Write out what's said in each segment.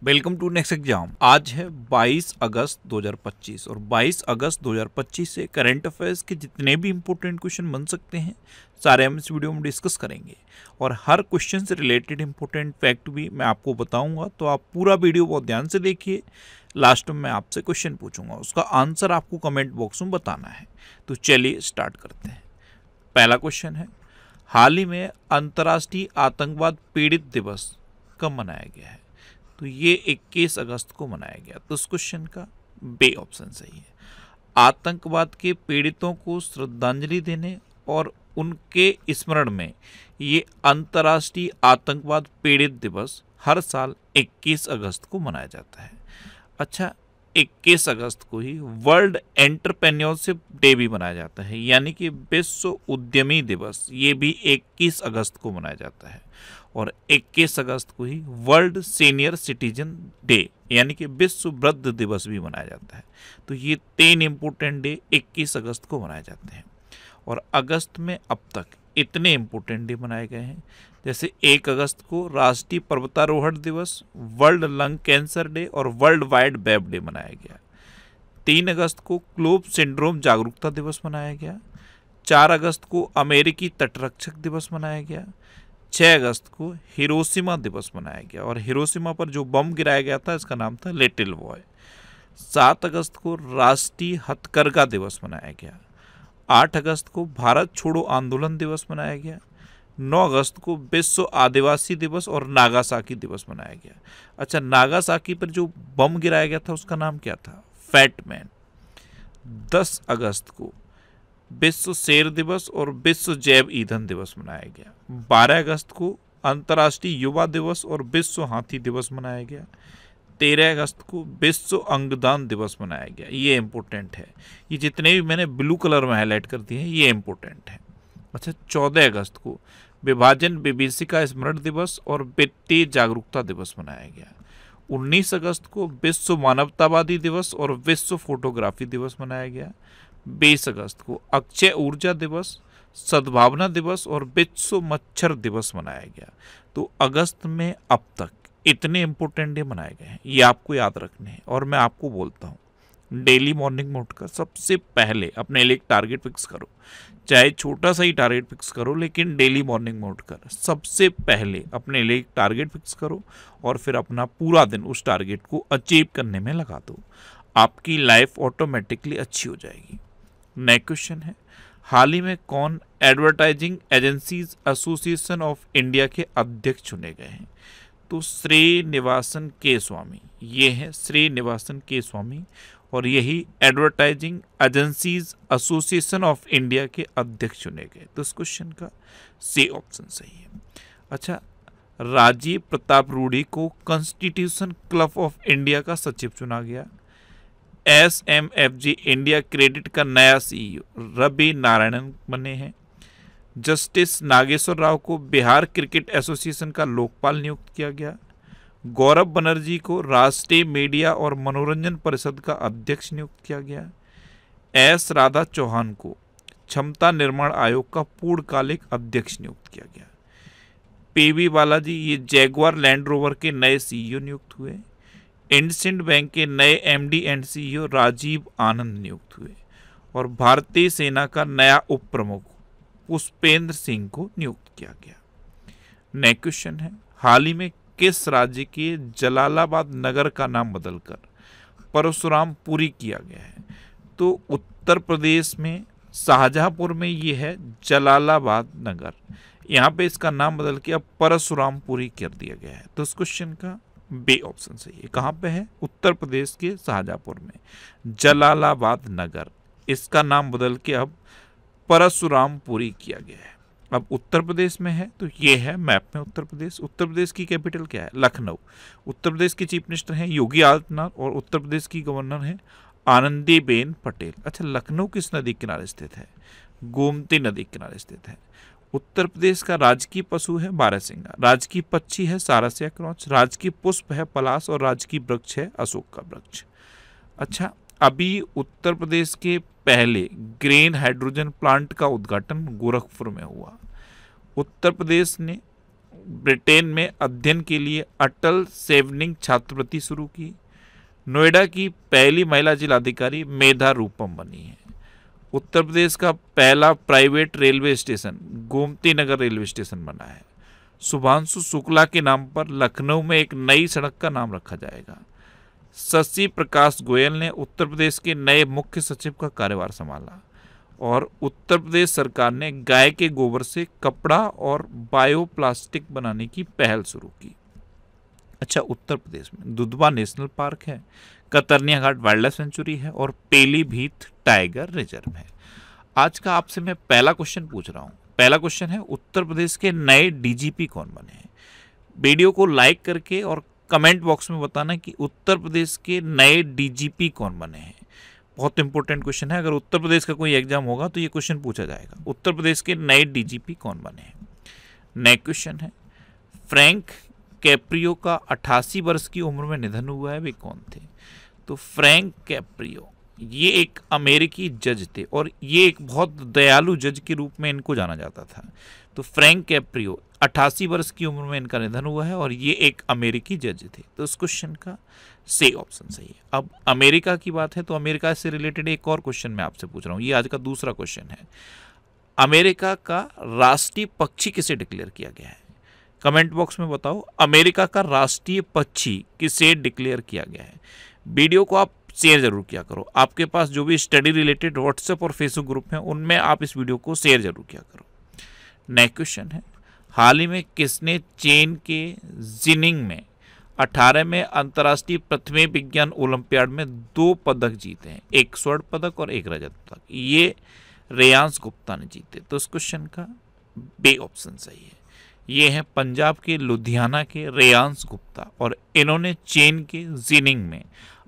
Welcome to next exam. आज है 22 अगस्त 2025 और 22 अगस्त 2025 से करंट अफेयर्स के जितने भी इंपॉर्टेंट क्वेश्चन बन सकते हैं सारे हम इस वीडियो में डिस्कस करेंगे और हर क्वेश्चन से रिलेटेड इंपॉर्टेंट फैक्ट भी मैं आपको बताऊंगा। तो आप पूरा वीडियो बहुत ध्यान से देखिए। लास्ट में मैं आपसे क्वेश्चन पूछूंगा, उसका आंसर आपको कमेंट बॉक्स में बताना है। तो चलिए स्टार्ट करते हैं। पहला क्वेश्चन है, हाल ही में अंतर्राष्ट्रीय आतंकवाद पीड़ित दिवस कब मनाया गया है? तो ये 21 अगस्त को मनाया गया। तो इस क्वेश्चन का बे ऑप्शन सही है। आतंकवाद के पीड़ितों को श्रद्धांजलि देने और उनके स्मरण में ये अंतर्राष्ट्रीय आतंकवाद पीड़ित दिवस हर साल 21 अगस्त को मनाया जाता है। अच्छा, 21 अगस्त को ही वर्ल्ड एंटरप्रेन्योरशिप डे भी मनाया जाता है, यानी कि विश्व उद्यमी दिवस ये भी 21 अगस्त को मनाया जाता है। और 21 अगस्त को ही वर्ल्ड सीनियर सिटीजन डे यानी कि विश्व वृद्ध दिवस भी मनाया जाता है। तो ये 3 इंपॉर्टेंट डे 21 अगस्त को मनाए जाते हैं। और अगस्त में अब तक इतने इंपॉर्टेंट डे मनाए गए हैं, जैसे 1 अगस्त को राष्ट्रीय पर्वतारोहण दिवस, वर्ल्ड लंग कैंसर डे और वर्ल्ड वाइड वेब डे मनाया गया। 3 अगस्त को क्लोब सिंड्रोम जागरूकता दिवस मनाया गया। 4 अगस्त को अमेरिकी तटरक्षक दिवस मनाया गया। 6 अगस्त को हिरोशिमा दिवस मनाया गया और हिरोशिमा पर जो बम गिराया गया था इसका नाम था लिटिल बॉय। 7 अगस्त को राष्ट्रीय हथकरघा दिवस मनाया गया। 8 अगस्त को भारत छोड़ो आंदोलन दिवस मनाया गया। 9 अगस्त को विश्व आदिवासी दिवस और नागासाकी दिवस मनाया गया। अच्छा, नागासाकी पर जो बम गिराया गया था उसका नाम क्या था? Fat man. 10 अगस्त को विश्व शेर दिवस और विश्व जैव ईंधन दिवस मनाया गया। 12 अगस्त को अंतर्राष्ट्रीय युवा दिवस और विश्व हाथी दिवस मनाया गया। 13 अगस्त को विश्व अंगदान दिवस मनाया गया। ये इंपॉर्टेंट है, ये जितने भी मैंने ब्लू कलर में हाईलाइट कर दिए हैं ये इंपॉर्टेंट है। अच्छा, 14 अगस्त को विभाजन विभीषिका स्मरण दिवस और वित्तीय जागरूकता दिवस मनाया गया। 19 अगस्त को विश्व मानवतावादी दिवस और विश्व फोटोग्राफी दिवस मनाया गया। 20 अगस्त को अक्षय ऊर्जा दिवस, सद्भावना दिवस और विश्व मच्छर दिवस मनाया गया। तो अगस्त में अब तक इतने इंपॉर्टेंट डे मनाए गए हैं, ये आपको याद रखने हैं। और मैं आपको बोलता हूँ, डेली मॉर्निंग में उठकर सबसे पहले अपने लिए एक टारगेट फिक्स करो, चाहे छोटा सा ही टारगेट फिक्स करो, लेकिन डेली मॉर्निंग में उठकर सबसे पहले अपने लिए एक टारगेट फिक्स करो और फिर अपना पूरा दिन उस टारगेट को अचीव करने में लगा दो। आपकी लाइफ ऑटोमेटिकली अच्छी हो जाएगी। नेक्स्ट क्वेश्चन है, हाल ही में कौन advertising agencies association of India के अध्यक्ष चुने गए हैं? तो श्रीनिवासन के स्वामी, ये है श्रीनिवासन के स्वामी और यही advertising agencies association of India के अध्यक्ष चुने गए। तो इस क्वेश्चन का सी ऑप्शन सही है। अच्छा, राजीव प्रताप रूडी को कॉन्स्टिट्यूशन क्लब ऑफ इंडिया का सचिव चुना गया। SMFG इंडिया क्रेडिट का नया CEO रवि नारायणन बने हैं। जस्टिस नागेश्वर राव को बिहार क्रिकेट एसोसिएशन का लोकपाल नियुक्त किया गया। गौरव बनर्जी को राष्ट्रीय मीडिया और मनोरंजन परिषद का अध्यक्ष नियुक्त किया गया। S राधा चौहान को क्षमता निर्माण आयोग का पूर्णकालिक अध्यक्ष नियुक्त किया गया। PV बालाजी ये जैगुआर लैंड रोवर के नए CEO नियुक्त हुए। इंडसिंड बैंक के नए MD एंड CEO राजीव आनंद नियुक्त हुए और भारतीय सेना का नया उप प्रमुख पुष्पेंद्र सिंह को नियुक्त किया गया। नेक्स्ट क्वेश्चन है, हाल ही में किस राज्य के जलालाबाद नगर का नाम बदलकर परशुरामपुरी किया गया है? तो उत्तर प्रदेश में शाहजहांपुर में ये है जलालाबाद नगर, यहाँ पे इसका नाम बदल के अब परशुरामपुरी कर दिया गया है। तो इस क्वेश्चन का बे ऑप्शन सही है। कहाँ पे है? उत्तर प्रदेश के शाहजहांपुर में जलालाबाद नगर, इसका नाम बदल के अब परशुरामपुरी किया गया है। अब उत्तर प्रदेश में है तो ये है मैप में उत्तर प्रदेश। उत्तर प्रदेश की कैपिटल क्या है? लखनऊ। उत्तर प्रदेश के चीफ मिनिस्टर हैं योगी आदित्यनाथ और उत्तर प्रदेश की गवर्नर हैं आनंदीबेन पटेल। अच्छा, लखनऊ किस नदी के किनारे स्थित है? गोमती नदी के किनारे स्थित है। उत्तर प्रदेश का राजकीय पशु है बारहसिंगा, राजकीय पक्षी है सारसिया क्रॉच, राजकीय पुष्प है पलाश और राजकीय वृक्ष है अशोक का वृक्ष। अच्छा, अभी उत्तर प्रदेश के पहले ग्रीन हाइड्रोजन प्लांट का उद्घाटन गोरखपुर में हुआ। उत्तर प्रदेश ने ब्रिटेन में अध्ययन के लिए अटल सेवनिंग छात्रवृत्ति शुरू की। नोएडा की पहली महिला जिलाधिकारी मेधा रूपम बनी है। उत्तर प्रदेश का पहला private railway station Gomti Nagar railway station बना है। शुभांशु शुक्ला के नाम पर लखनऊ में एक नई सड़क का नाम रखा जाएगा। शशि प्रकाश गोयल ने उत्तर प्रदेश के नए मुख्य सचिव का कार्यभार संभाला। और उत्तर प्रदेश सरकार ने गाय के गोबर से कपड़ा और बायोप्लास्टिक बनाने की पहल शुरू की। अच्छा, उत्तर प्रदेश में दुधवा नेशनल पार्क है, कतरनिया घाट वाइल्ड लाइफ सेंचुरी है और पीलीभीत टाइगर रिजर्व है। आज का आपसे मैं पहला क्वेश्चन पूछ रहा हूँ। पहला क्वेश्चन है, उत्तर प्रदेश के नए डीजीपी कौन बने हैं? वीडियो को लाइक करके और कमेंट बॉक्स में बताना कि उत्तर प्रदेश के नए डीजीपी कौन बने हैं। बहुत इंपॉर्टेंट क्वेश्चन है, अगर उत्तर प्रदेश का कोई एग्जाम होगा तो ये क्वेश्चन पूछा जाएगा, उत्तर प्रदेश के नए डीजीपी कौन बने हैं। नेक्स्ट क्वेश्चन है, फ्रैंक कैप्रियो का 88 वर्ष की उम्र में निधन हुआ है, वे कौन थे? तो फ्रैंक कैप्रियो ये एक अमेरिकी जज थे और ये एक बहुत दयालु जज के रूप में इनको जाना जाता था। तो फ्रैंक कैप्रियो 88 वर्ष की उम्र में इनका निधन हुआ है और ये एक अमेरिकी जज थे। तो इस क्वेश्चन का सी ऑप्शन सही है। अब अमेरिका की बात है तो अमेरिका से रिलेटेड एक और क्वेश्चन मैं आपसे पूछ रहा हूँ, ये आज का दूसरा क्वेश्चन है। अमेरिका का राष्ट्रीय पक्षी किसे डिक्लेयर किया गया है? कमेंट बॉक्स में बताओ, अमेरिका का राष्ट्रीय पक्षी किसे डिक्लेयर किया गया है। वीडियो को आप शेयर जरूर किया करो। आपके पास जो भी स्टडी रिलेटेड व्हाट्सएप और फेसबुक ग्रुप हैं उनमें आप इस वीडियो को शेयर जरूर किया करो। नेक्स्ट क्वेश्चन है, हाल ही में किसने चीन के जिनिंग में 18वें अंतर्राष्ट्रीय पृथ्वी विज्ञान ओलंपियाड में 2 पदक जीते हैं, एक स्वर्ण पदक और एक रजत पदक? ये रेयांश गुप्ता ने जीते। तो इस क्वेश्चन का बी ऑप्शन सही है। ये है पंजाब के लुधियाना के रेयांश गुप्ता और इन्होंने चीन के जिनिंग में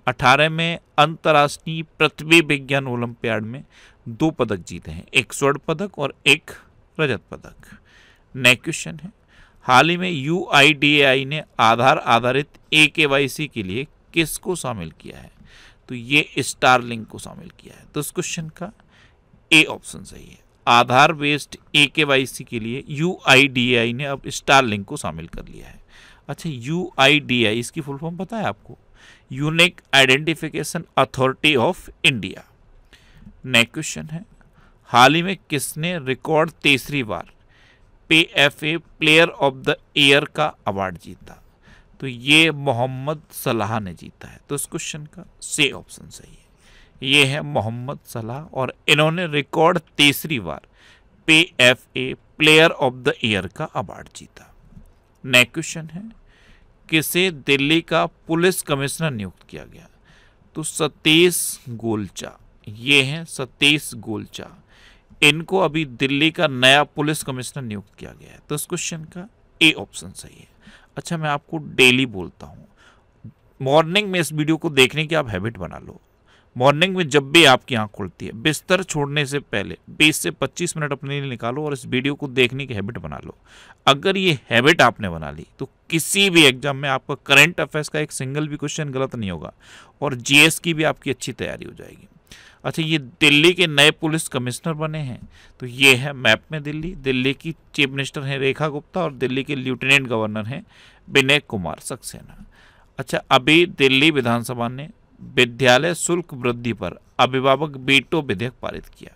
18वें अंतर्राष्ट्रीय पृथ्वी विज्ञान ओलंपियाड में 2 पदक जीते हैं, एक स्वर्ण पदक और एक रजत पदक। नेक्स्ट क्वेश्चन है, हाल ही में UIDAI ने आधार आधारित eKYC के लिए किसको शामिल किया है? तो ये स्टारलिंक को शामिल किया है। तो इस क्वेश्चन का ए ऑप्शन सही है। आधार बेस्ड eKYC के लिए UIDAI ने अब स्टारलिंक को शामिल कर लिया है। अच्छा, UIDAI इसकी फुल फॉर्म पता है आपको? Unique identification authority of India. Next question है, हाल ही में किसने रिकॉर्ड तीसरी बार PFA player of the year का अवार्ड जीता? तो ये मोहम्मद सलाह ने जीता है। तो इस क्वेश्चन का सी ऑप्शन सही है। ये है मोहम्मद सलाह और इन्होंने रिकॉर्ड तीसरी बार PFA player of the year का अवार्ड जीता। नेक्स्ट क्वेश्चन है, किसे दिल्ली का पुलिस कमिश्नर नियुक्त किया गया? तो सतीश गोलचा, ये हैं सतीश गोलचा, इनको अभी दिल्ली का नया पुलिस कमिश्नर नियुक्त किया गया है। तो इस क्वेश्चन का ए ऑप्शन सही है। अच्छा, मैं आपको डेली बोलता हूँ, मॉर्निंग में इस वीडियो को देखने की आप हैबिट बना लो। मॉर्निंग में जब भी आपकी आंख खुलती है, बिस्तर छोड़ने से पहले 20 से 25 मिनट अपने लिए निकालो और इस वीडियो को देखने की हैबिट बना लो। अगर ये हैबिट आपने बना ली तो किसी भी एग्जाम में आपका करंट अफेयर्स का एक सिंगल भी क्वेश्चन गलत नहीं होगा और GS की भी आपकी अच्छी तैयारी हो जाएगी। अच्छा, ये दिल्ली के नए पुलिस कमिश्नर बने हैं। तो ये है मैप में दिल्ली। दिल्ली की चीफ मिनिस्टर हैं रेखा गुप्ता और दिल्ली के लेफ्टिनेंट गवर्नर हैं विनय कुमार सक्सेना। अच्छा, अभी दिल्ली विधानसभा ने विद्यालय शुल्क वृद्धि पर अभिभावक वीटो विधेयक पारित किया।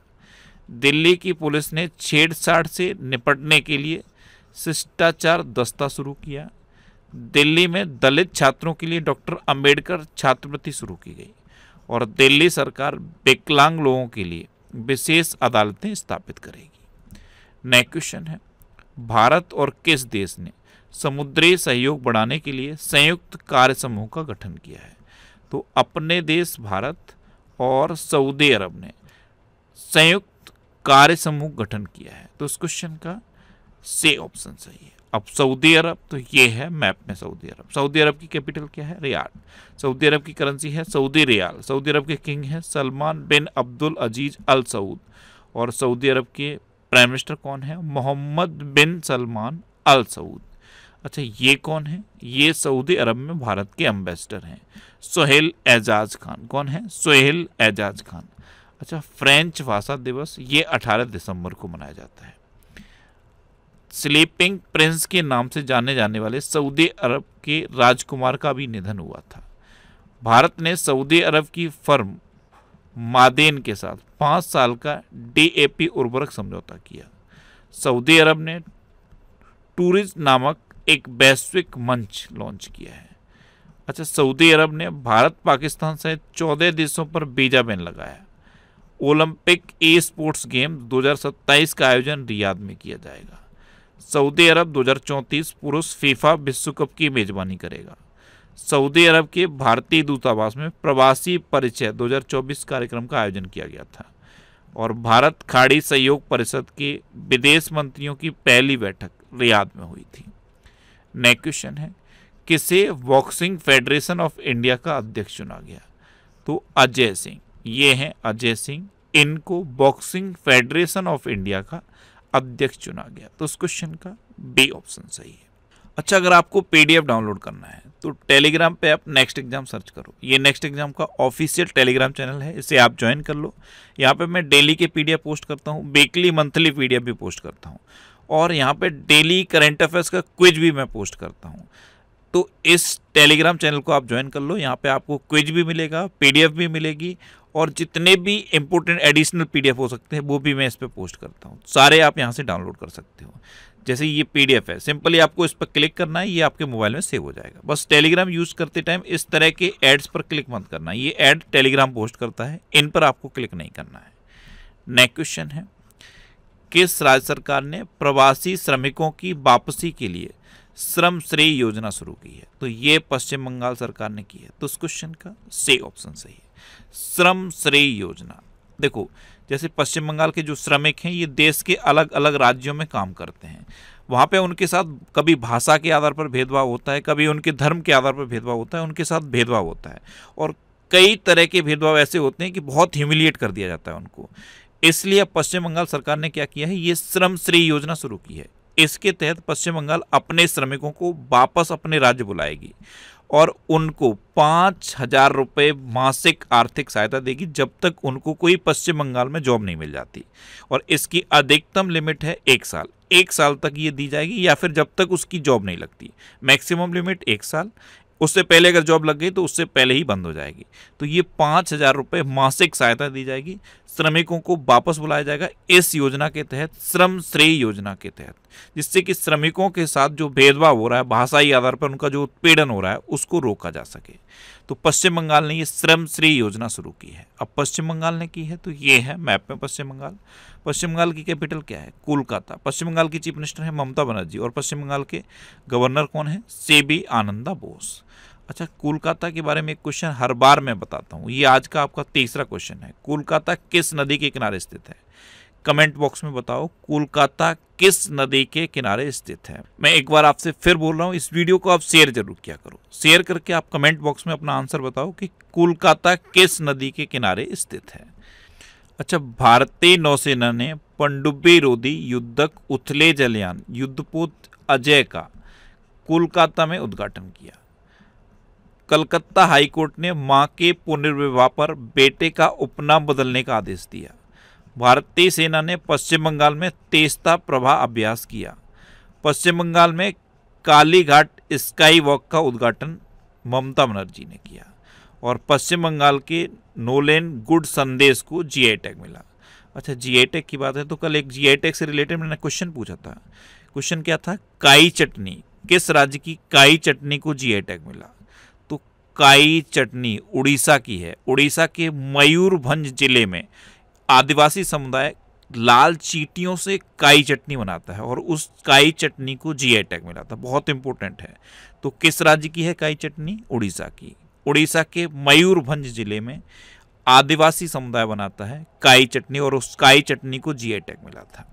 दिल्ली की पुलिस ने छेड़छाड़ से निपटने के लिए शिष्टाचार दस्ता शुरू किया। दिल्ली में दलित छात्रों के लिए डॉक्टर अंबेडकर छात्रवृत्ति शुरू की गई और दिल्ली सरकार विकलांग लोगों के लिए विशेष अदालतें स्थापित करेगी। नेक्स्ट क्वेश्चन है, भारत और किस देश ने समुद्री सहयोग बढ़ाने के लिए संयुक्त कार्य समूह का गठन किया है? तो अपने देश भारत और सऊदी अरब ने संयुक्त कार्य समूह गठन किया है। तो इस क्वेश्चन का सी ऑप्शन सही है। अब सऊदी अरब, तो ये है मैप में सऊदी अरब। सऊदी अरब की कैपिटल क्या है? रियाद। सऊदी अरब की करेंसी है सऊदी रियाल। सऊदी अरब के किंग हैं सलमान बिन अब्दुल अजीज अल सऊद और सऊदी अरब के प्राइम मिनिस्टर कौन है? मोहम्मद बिन सलमान अल सऊद। अच्छा, ये कौन है? ये सऊदी अरब में भारत के एम्बेसडर हैं सोहेल एजाज खान। कौन है? सोहेल एजाज खान। अच्छा, फ्रेंच भाषा दिवस ये 18 दिसंबर को मनाया जाता है। स्लीपिंग प्रिंस के नाम से जाने जाने वाले सऊदी अरब के राजकुमार का भी निधन हुआ था। भारत ने सऊदी अरब की फर्म मादेन के साथ 5 साल का DAP उर्वरक समझौता किया। सऊदी अरब ने टूरिस्ट नामक एक वैश्विक मंच लॉन्च किया है। अच्छा, सऊदी अरब ने भारत पाकिस्तान सहित 14 देशों पर वीजा बैन लगाया। ओलंपिक स्पोर्ट्स गेम 2027 का आयोजन रियाद में किया जाएगा। सऊदी अरब 2034 पुरुष फीफा विश्व कप की मेजबानी करेगा। सऊदी अरब के भारतीय दूतावास में प्रवासी परिचय 2024 कार्यक्रम का आयोजन किया गया था। और भारत खाड़ी सहयोग परिषद के विदेश मंत्रियों की पहली बैठक रियाद में हुई थी। नेक्स्ट क्वेश्चन है, किसे बॉक्सिंग फेडरेशन ऑफ इंडिया का अध्यक्ष चुना गया? तो अजय सिंह, ये हैं अजय सिंह, इनको बॉक्सिंग फेडरेशन ऑफ इंडिया का अध्यक्ष चुना गया। तो इस क्वेश्चन का बी ऑप्शन सही है। अच्छा, अगर आपको PDF डाउनलोड करना है तो टेलीग्राम पे आप नेक्स्ट एग्जाम सर्च करो। ये नेक्स्ट एग्जाम का ऑफिशियल टेलीग्राम चैनल है, इसे आप ज्वाइन कर लो। यहाँ पे मैं डेली के PDF पोस्ट करता हूँ, वीकली मंथली PDF भी पोस्ट करता हूँ, और यहाँ पे डेली करंट अफेयर्स का क्विज भी मैं पोस्ट करता हूँ। तो इस टेलीग्राम चैनल को आप ज्वाइन कर लो। यहाँ पे आपको क्विज भी मिलेगा, PDF भी मिलेगी, और जितने भी इंपॉर्टेंट एडिशनल PDF हो सकते हैं वो भी मैं इस पर पोस्ट करता हूँ। सारे आप यहाँ से डाउनलोड कर सकते हो। जैसे ये PDF है, सिंपली आपको इस पर क्लिक करना है, ये आपके मोबाइल में सेव हो जाएगा। बस टेलीग्राम यूज करते टाइम इस तरह के एड्स पर क्लिक मत करना, ये ऐड टेलीग्राम पोस्ट करता है, इन पर आपको क्लिक नहीं करना है। नेक्स्ट क्वेश्चन है, किस राज्य सरकार ने प्रवासी श्रमिकों की वापसी के लिए श्रम श्रेय योजना शुरू की है? तो ये पश्चिम बंगाल सरकार ने की है। तो इस क्वेश्चन का सी ऑप्शन सही है, श्रम श्रेय योजना। देखो, जैसे पश्चिम बंगाल के जो श्रमिक हैं ये देश के अलग अलग राज्यों में काम करते हैं। वहाँ पे उनके साथ कभी भाषा के आधार पर भेदभाव होता है, कभी उनके धर्म के आधार पर भेदभाव होता है, उनके साथ भेदभाव होता है, और कई तरह के भेदभाव ऐसे होते हैं कि बहुत ह्यूमिलिएट कर दिया जाता है उनको। इसलिए पश्चिम बंगाल सरकार ने क्या किया है, ये श्रम श्रेय योजना शुरू की है। इसके तहत पश्चिम बंगाल अपने श्रमिकों को वापस अपने राज्य बुलाएगी और उनको 5,000 रुपये मासिक आर्थिक सहायता देगी जब तक उनको कोई पश्चिम बंगाल में जॉब नहीं मिल जाती। और इसकी अधिकतम लिमिट है 1 साल। 1 साल तक ये दी जाएगी, या फिर जब तक उसकी जॉब नहीं लगती। मैक्सिमम लिमिट 1 साल, उससे पहले अगर जॉब लग गई तो उससे पहले ही बंद हो जाएगी। तो ये 5,000 रुपये मासिक सहायता दी जाएगी, श्रमिकों को वापस बुलाया जाएगा इस योजना के तहत, श्रम श्रेय योजना के तहत, जिससे कि श्रमिकों के साथ जो भेदभाव हो रहा है, भाषाई आधार पर उनका जो उत्पीड़न हो रहा है, उसको रोका जा सके। तो पश्चिम बंगाल ने ये श्रम श्रेय योजना शुरू की है। अब पश्चिम बंगाल ने की है तो ये है मैप में पश्चिम बंगाल। पश्चिम बंगाल की कैपिटल क्या है? कोलकाता। पश्चिम बंगाल की चीफ मिनिस्टर है ममता बनर्जी, और पश्चिम बंगाल के गवर्नर कौन है? CB आनंदा बोस। अच्छा, कोलकाता के बारे में एक क्वेश्चन हर बार मैं बताता हूँ, ये आज का आपका तीसरा क्वेश्चन है। कोलकाता किस नदी के किनारे स्थित है? कमेंट बॉक्स में बताओ, कोलकाता किस नदी के किनारे स्थित है? मैं एक बार आपसे फिर बोल रहा हूँ, इस वीडियो को आप शेयर जरूर किया करो। शेयर करके आप कमेंट बॉक्स में अपना आंसर बताओ कि कोलकाता किस नदी के किनारे स्थित है। अच्छा, भारतीय नौसेना ने पनडुब्बी रोधी युद्धक उथले जलयान युद्धपोत अजय का कोलकाता में उद्घाटन किया। कलकत्ता हाईकोर्ट ने मां के पुनर्विवाह पर बेटे का उपनाम बदलने का आदेश दिया। भारतीय सेना ने पश्चिम बंगाल में तेजता प्रवाह अभ्यास किया। पश्चिम बंगाल में कालीघाट स्काई वॉक का उद्घाटन ममता बनर्जी ने किया। और पश्चिम बंगाल के नोलेन गुड संदेश को GI टैग मिला। अच्छा, GI टैग की बात है तो कल एक GI टैग से रिलेटेड मैंने क्वेश्चन पूछा था। क्वेश्चन क्या था? काई चटनी, किस राज्य की काई चटनी को GI टैग मिला? तो काई चटनी उड़ीसा की है। उड़ीसा के मयूरभंज जिले में आदिवासी समुदाय लाल चींटियों से काई चटनी बनाता है और उस काई चटनी को GI टैग मिला था। बहुत इंपॉर्टेंट है। तो किस राज्य की है काई चटनी? उड़ीसा की। उड़ीसा के मयूरभंज जिले में आदिवासी समुदाय बनाता है काई चटनी और उस काई चटनी को GI टैग मिला था।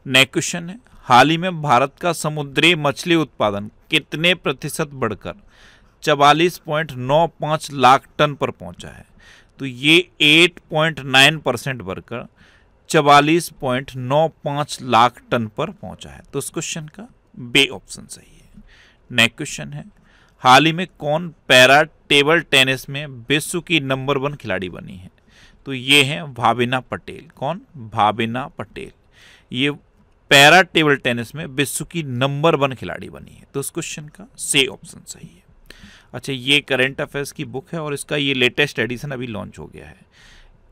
नेक्स्ट क्वेश्चन है, हाल ही में भारत का समुद्री मछली उत्पादन कितने प्रतिशत बढ़कर 44.95 लाख टन पर पहुंचा है? तो ये 8.9% बढ़कर 44.95 लाख टन पर पहुंचा है। तो इस क्वेश्चन का बी ऑप्शन सही है। नेक्स्ट क्वेश्चन है, हाल ही में कौन पैरा टेबल टेनिस में विश्व की नंबर 1 खिलाड़ी बनी है? तो ये हैं भाविना पटेल। कौन? भाविना पटेल। ये पैरा टेबल टेनिस में विश्व की नंबर 1 खिलाड़ी बनी है? तो इस क्वेश्चन का सी ऑप्शन सही है। अच्छा, ये करंट अफेयर्स की बुक है और इसका ये लेटेस्ट एडिशन अभी लॉन्च हो गया है।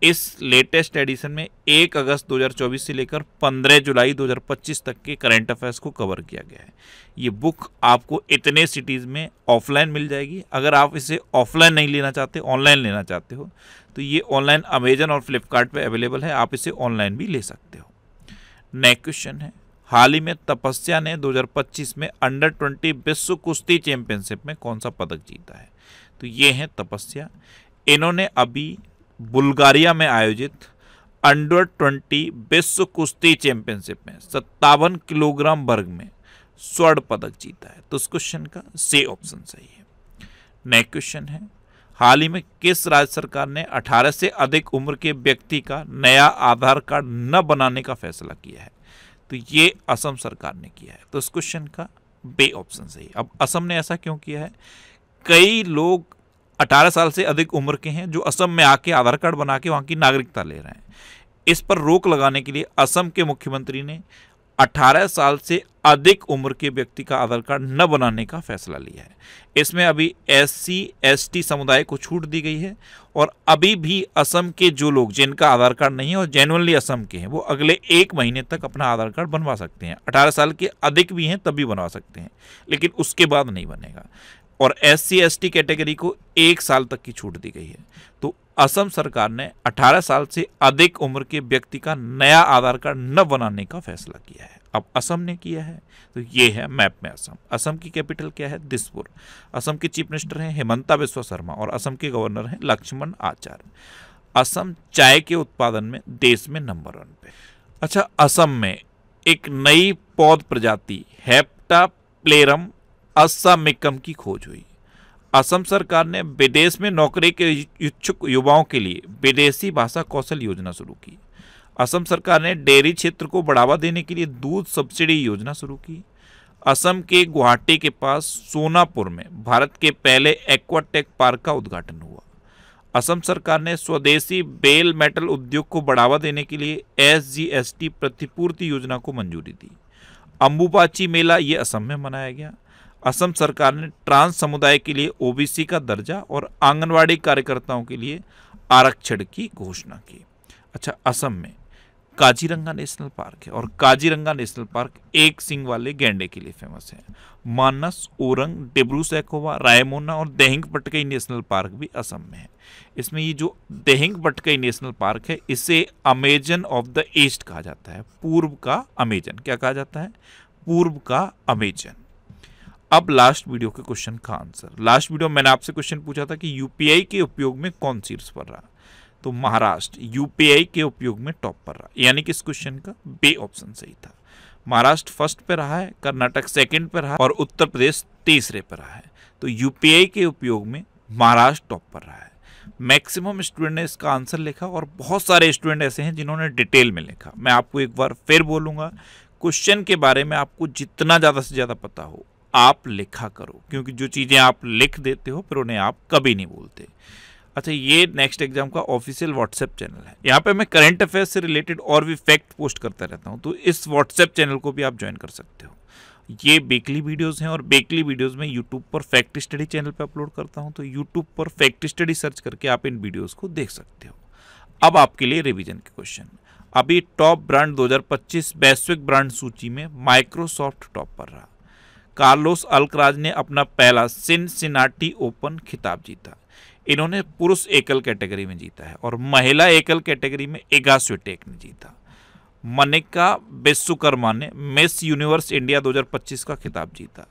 इस लेटेस्ट एडिशन में 1 अगस्त 2024 से लेकर 15 जुलाई 2025 तक के करंट अफेयर्स को कवर किया गया है। ये बुक आपको इतने सिटीज़ में ऑफलाइन मिल जाएगी। अगर आप इसे ऑफलाइन नहीं लेना चाहते, ऑनलाइन लेना चाहते हो, तो ये ऑनलाइन अमेजन और फ्लिपकार्ट पे अवेलेबल है। आप इसे ऑनलाइन भी ले सकते हो। नेक्स्ट क्वेश्चन है, हाल ही में तपस्या ने 2025 में अंडर 20 विश्व कुश्ती चैंपियनशिप में कौन सा पदक जीता है? तो ये है तपस्या। इन्होंने अभी बुल्गारिया में आयोजित अंडर 20 विश्व कुश्ती चैंपियनशिप में 57 किलोग्राम वर्ग में स्वर्ण पदक जीता है। तो इस क्वेश्चन का सी ऑप्शन सही है। नेक्स्ट क्वेश्चन है, हाल ही में किस राज्य सरकार ने 18 से अधिक उम्र के व्यक्ति का नया आधार कार्ड न बनाने का फैसला किया है? तो ये असम सरकार ने किया है। तो इस क्वेश्चन का बी ऑप्शन सही। अब असम ने ऐसा क्यों किया है? कई लोग 18 साल से अधिक उम्र के हैं जो असम में आके आधार कार्ड बना के वहाँ की नागरिकता ले रहे हैं। इस पर रोक लगाने के लिए असम के मुख्यमंत्री ने 18 साल से अधिक उम्र के व्यक्ति का आधार कार्ड न बनाने का फैसला लिया है। इसमें अभी SC ST समुदाय को छूट दी गई है और अभी भी असम के जो लोग जिनका आधार कार्ड नहीं है और जेन्युइनली असम के हैं, वो अगले 1 महीने तक अपना आधार कार्ड बनवा सकते हैं। 18 साल के अधिक भी हैं तब भी बनवा सकते हैं, लेकिन उसके बाद नहीं बनेगा। और SC ST कैटेगरी को 1 साल तक की छूट दी गई है। तो असम सरकार ने 18 साल से अधिक उम्र के व्यक्ति का नया आधार कार्ड न बनाने का फैसला किया है। अब असम ने किया है, तो ये है मैप में असम। असम की कैपिटल क्या है? दिसपुर। असम के चीफ मिनिस्टर हैं हेमंता बिस्वा शर्मा और असम के गवर्नर हैं लक्ष्मण आचार्य। असम चाय के उत्पादन में देश में नंबर 1 पे। अच्छा, असम में एक नई पौध प्रजाति हेप्टाप्लेरम अस्सामिकम की खोज हुई। असम सरकार ने विदेश में नौकरी के इच्छुक युवाओं के लिए विदेशी भाषा कौशल योजना शुरू की। असम सरकार ने डेयरी क्षेत्र को बढ़ावा देने के लिए दूध सब्सिडी योजना शुरू की। असम के गुवाहाटी के पास सोनापुर में भारत के पहले एक्वाटेक पार्क का उद्घाटन हुआ। असम सरकार ने स्वदेशी बेल मेटल उद्योग को बढ़ावा देने के लिए SGST प्रतिपूर्ति योजना को मंजूरी दी। अम्बुबाची मेला ये असम में मनाया गया। असम सरकार ने ट्रांस समुदाय के लिए OBC का दर्जा और आंगनवाड़ी कार्यकर्ताओं के लिए आरक्षण की घोषणा की। अच्छा, असम में काजीरंगा नेशनल पार्क है और काजीरंगा नेशनल पार्क एक सींग वाले गैंडे के लिए फेमस है। मानस, ओरंग, डिब्रू सैखोवा, रायमोना और देहिंग पटकई नेशनल पार्क भी असम में है। इसमें ये जो देहिंग पटकई नेशनल पार्क है, इसे अमेजन ऑफ द ईस्ट कहा जाता है। पूर्व का अमेजन। क्या कहा जाता है? पूर्व का अमेजन। अब लास्ट वीडियो के क्वेश्चन का आंसर। लास्ट वीडियो मैंने आपसे क्वेश्चन पूछा था कि UPI के उपयोग में कौन शीर्ष पर रहा? तो महाराष्ट्र UPI के उपयोग में टॉप पर रहा, यानी कि इस क्वेश्चन का बी ऑप्शन सही था। महाराष्ट्र फर्स्ट पे रहा है, कर्नाटक सेकंड पे रहा और उत्तर प्रदेश तीसरे पे रहा है। तो UPI के उपयोग में महाराष्ट्र टॉप पर रहा है। मैक्सिमम स्टूडेंट ने इसका आंसर लिखा और बहुत सारे स्टूडेंट ऐसे हैं जिन्होंने डिटेल में लिखा। मैं आपको एक बार फिर बोलूँगा, क्वेश्चन के बारे में आपको जितना ज़्यादा से ज़्यादा पता हो आप लिखा करो, क्योंकि जो चीज़ें आप लिख देते हो फिर उन्हें आप कभी नहीं भूलते। अच्छा, ये नेक्स्ट एग्जाम का ऑफिशियल व्हाट्सएप चैनल है। यहाँ पे मैं करंट अफेयर्स से रिलेटेड और भी फैक्ट पोस्ट करता रहता हूँ, तो इस व्हाट्सएप चैनल को भी आप ज्वाइन कर सकते हो। ये वीकली वीडियोज़ हैं और वीकली वीडियोज़ में यूट्यूब पर फैक्ट स्टडी चैनल पर अपलोड करता हूँ, तो यूट्यूब पर फैक्ट स्टडी सर्च करके आप इन वीडियोज़ को देख सकते हो। अब आपके लिए रिविजन के क्वेश्चन। अभी टॉप ब्रांड 2025 वैश्विक ब्रांड सूची में माइक्रोसॉफ्ट टॉप पर रहा। कार्लोस अल्कराज ने अपना पहला सिनसिनाटी ओपन खिताब जीता। इन्होंने पुरुष एकल कैटेगरी में जीता है और महिला एकल कैटेगरी में इगा स्विटेक ने जीता। मनिका विश्वकर्मा ने मिस यूनिवर्स इंडिया 2025 का खिताब जीता।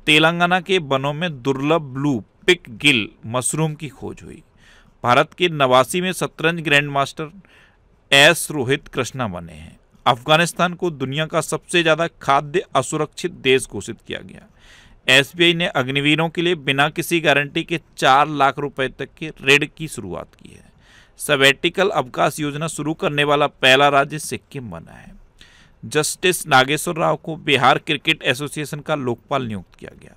तेलंगाना के वनों में दुर्लभ ब्लू पिक गिल मशरूम की खोज हुई। भारत के 89 में शतरंज grand master S Rohit Krishna बने हैं। अफगानिस्तान को दुनिया का सबसे ज़्यादा खाद्य असुरक्षित देश घोषित किया गया। SBI ने अग्निवीरों के लिए बिना किसी गारंटी के 4 लाख रुपए तक के ऋण की शुरुआत की है। सबैटिकल अवकाश योजना शुरू करने वाला पहला राज्य सिक्किम बना है। जस्टिस नागेश्वर राव को बिहार क्रिकेट एसोसिएशन का लोकपाल नियुक्त किया गया।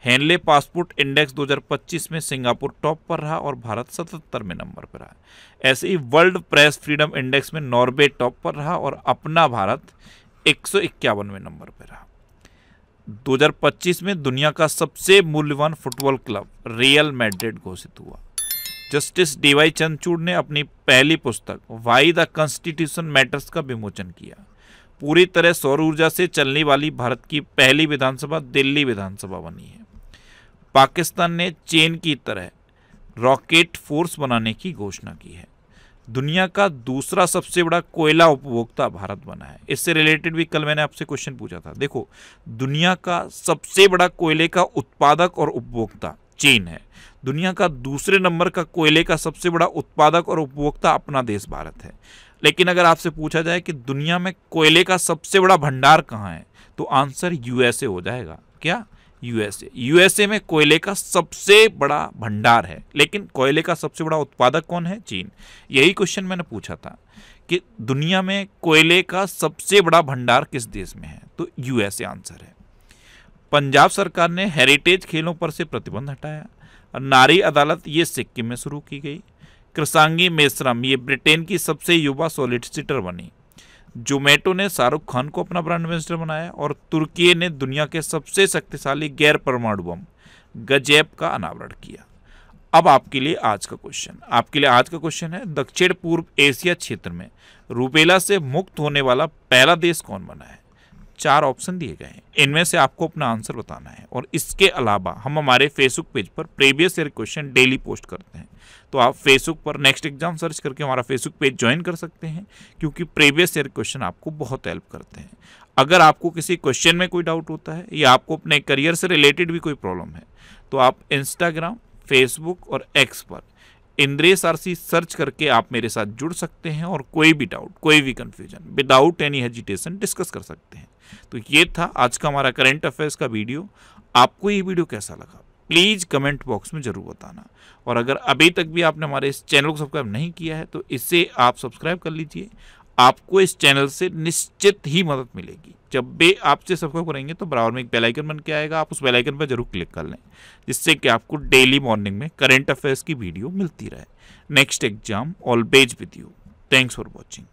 हेनले पासपोर्ट इंडेक्स 2025 में सिंगापुर टॉप पर रहा और भारत 77 में नंबर पर रहा। ऐसे ही वर्ल्ड प्रेस फ्रीडम इंडेक्स में नॉर्वे टॉप पर रहा और अपना भारत 151वें नंबर पर रहा। 2025 में दुनिया का सबसे मूल्यवान फुटबॉल क्लब रियल मैड्रिड घोषित हुआ। जस्टिस डीवाई चंद्रचूड़ ने अपनी पहली पुस्तक वाई द कॉन्स्टिट्यूशन मैटर्स का विमोचन किया। पूरी तरह सौर ऊर्जा से चलने वाली भारत की पहली विधानसभा दिल्ली विधानसभा बनी है। पाकिस्तान ने चीन की तरह रॉकेट फोर्स बनाने की घोषणा की है। दुनिया का दूसरा सबसे बड़ा कोयला उपभोक्ता भारत बना है। इससे रिलेटेड भी कल मैंने आपसे क्वेश्चन पूछा था। देखो, दुनिया का सबसे बड़ा कोयले का उत्पादक और उपभोक्ता चीन है। दुनिया का दूसरे नंबर का कोयले का सबसे बड़ा उत्पादक और उपभोक्ता अपना देश भारत है। लेकिन अगर आपसे पूछा जाए कि दुनिया में कोयले का सबसे बड़ा भंडार कहाँ है, तो आंसर यूएसए हो जाएगा। क्या? यूएसए। यूएसए में कोयले का सबसे बड़ा भंडार है। लेकिन कोयले का सबसे बड़ा उत्पादक कौन है? चीन। यही क्वेश्चन मैंने पूछा था कि दुनिया में कोयले का सबसे बड़ा भंडार किस देश में है, तो यूएसए आंसर है। पंजाब सरकार ने हेरिटेज खेलों पर से प्रतिबंध हटाया। नारी अदालत ये सिक्किम में शुरू की गई। कृषांगी मेश्राम ये ब्रिटेन की सबसे युवा सॉलिसिटर बनी। जोमेटो ने शाहरुख खान को अपना ब्रांड एम्बेसडर बनाया। और तुर्की ने दुनिया के सबसे शक्तिशाली गैर परमाणु बम गजेब का अनावरण किया। अब आपके लिए आज का क्वेश्चन है दक्षिण पूर्व एशिया क्षेत्र में रूबेला से मुक्त होने वाला पहला देश कौन बना है? 4 ऑप्शन दिए गए हैं, इनमें से आपको अपना आंसर बताना है। और इसके अलावा हम हमारे फेसबुक पेज पर previous year question daily post करते हैं, तो आप फेसबुक पर नेक्स्ट एग्जाम सर्च करके हमारा फेसबुक पेज ज्वाइन कर सकते हैं, क्योंकि प्रीवियस ईयर क्वेश्चन आपको बहुत हेल्प करते हैं। अगर आपको किसी क्वेश्चन में कोई डाउट होता है या आपको अपने करियर से रिलेटेड भी कोई प्रॉब्लम है, तो आप इंस्टाग्राम, फेसबुक और एक्स पर इंद्रेश आरसी सर्च करके आप मेरे साथ जुड़ सकते हैं और कोई भी डाउट, कोई भी confusion without any hesitation discuss कर सकते हैं। तो ये था आज का हमारा करंट अफेयर्स का वीडियो। आपको ये वीडियो कैसा लगा प्लीज़ कमेंट बॉक्स में ज़रूर बताना। और अगर अभी तक भी आपने हमारे इस चैनल को सब्सक्राइब नहीं किया है तो इसे आप सब्सक्राइब कर लीजिए। आपको इस चैनल से निश्चित ही मदद मिलेगी। जब भी आपसे सब्सक्राइब करेंगे तो बराबर में एक बेल आइकन बन के आएगा, आप उस बेल आइकन पर जरूर क्लिक कर लें, जिससे कि आपको डेली मॉर्निंग में करंट अफेयर्स की वीडियो मिलती रहे। Next exam always with you. Thanks for watching.